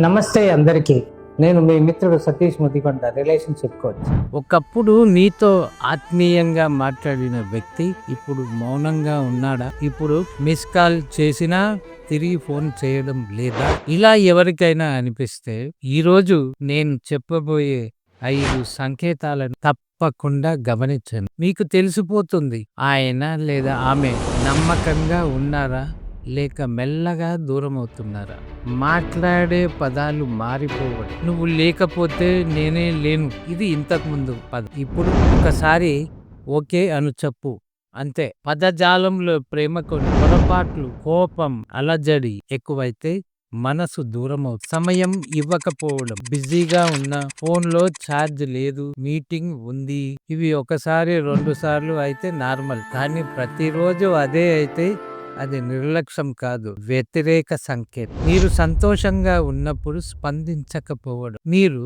నమస్తే అందరికీ. నేను మీ మిత్రుడు సతీష్ ముదికొండ, రిలేషన్షిప్ కోచ్. ఒకప్పుడు నీతో ఆత్మీయంగా మాట్లాడిన వ్యక్తి ఇప్పుడు మౌనంగా ఉన్నాడా? ఇప్పుడు మిస్ కాల్ చేసినా తిరిగి ఫోన్ చేయడం లేదా? ఇలా ఎవరికైనా అనిపిస్తే ఈరోజు నేను చెప్పబోయే 5 సంకేతాలను తప్పకుండా గమనించండి. మీకు తెలిసిపోతుంది ఆయన లేదా ఆమె నమ్మకంగా ఉన్నారా లేక మెల్లగా దూరం అవుతున్నారా? మాట్లాడే పదాలు మారిపోవడం, నువ్వు లేకపోతే నేనే లేను, ఇది ఇంతకు ముందు పదం, ఇప్పుడు ఒకసారి ఓకే అను చెప్పు అంతే. పదజాలంలో ప్రేమకు పొరపాట్లు, కోపం, అలజడి ఎక్కువైతే మనసు దూరం అవుతుంది. సమయం ఇవ్వకపోవడం, బిజీగా ఉన్న, ఫోన్లో ఛార్జ్ లేదు, మీటింగ్ ఉంది, ఇవి ఒకసారి 2 సార్లు అయితే నార్మల్, కానీ ప్రతిరోజు అదే అయితే అది నిర్లక్ష్యం కాదు, వ్యతిరేక సంకేతం. మీరు సంతోషంగా ఉన్నప్పుడు స్పందించకపోవడం, మీరు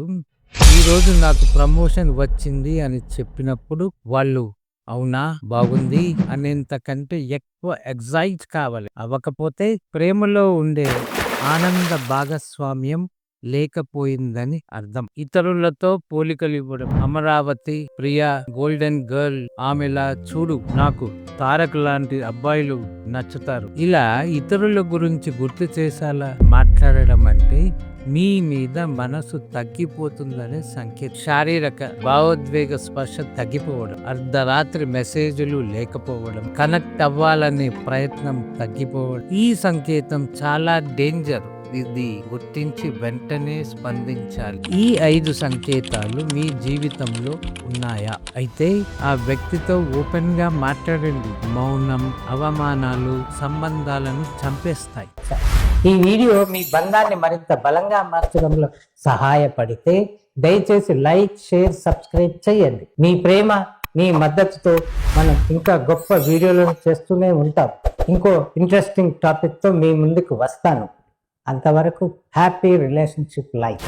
ఈరోజు నాకు ప్రమోషన్ వచ్చింది అని చెప్పినప్పుడు వాళ్ళు అవునా బాగుంది అనేంతకంటే ఎక్కువ ఎగ్జైట్ కావాలి. అవ్వకపోతే ప్రేమలో ఉండే ఆనంద భాగస్వామ్యం లేకపోయిందని అర్థం. ఇతరులతో పోలికలు ఇవ్వడం, అమరావతి, ప్రియా, గోల్డెన్ గర్ల్, ఆమెలా చూడు, నాకు తారక్ లాంటి అబ్బాయిలు నచ్చుతారు, ఇలా ఇతరుల గురించి గుర్తు చేసేలా మాట్లాడడం అంటే మీ మీద మనసు తగ్గిపోతుందనే సంకేతం. శారీరక భావోద్వేగ స్పర్శ తగ్గిపోవడం, అర్ధరాత్రి మెసేజ్లు లేకపోవడం, కనెక్ట్ అవ్వాలనే ప్రయత్నం తగ్గిపోవడం, ఈ సంకేతం చాలా డేంజర్. ఇది గుర్తించి వెంటనే స్పందించాలి. ఈ 5 సంకేతాలు మీ జీవితంలో ఉన్నాయా? అయితే ఆ వ్యక్తితో ఓపెన్ గా మాట్లాడండి. మౌనం, అవమానాలు సంబంధాలను చంపేస్తాయి. ఈ వీడియో మీ బంధాన్ని మరింత బలంగా మార్చడంలో సహాయపడితే దయచేసి లైక్, షేర్, సబ్స్క్రైబ్ చేయండి. మీ ప్రేమ, మీ మద్దతుతో మనం ఇంకా గొప్ప వీడియోలను చేస్తూనే ఉంటాం. ఇంకో ఇంట్రెస్టింగ్ టాపిక్తో మీ ముందుకు వస్తాను. అంతవరకు హ్యాపీ రిలేషన్షిప్ లైఫ్.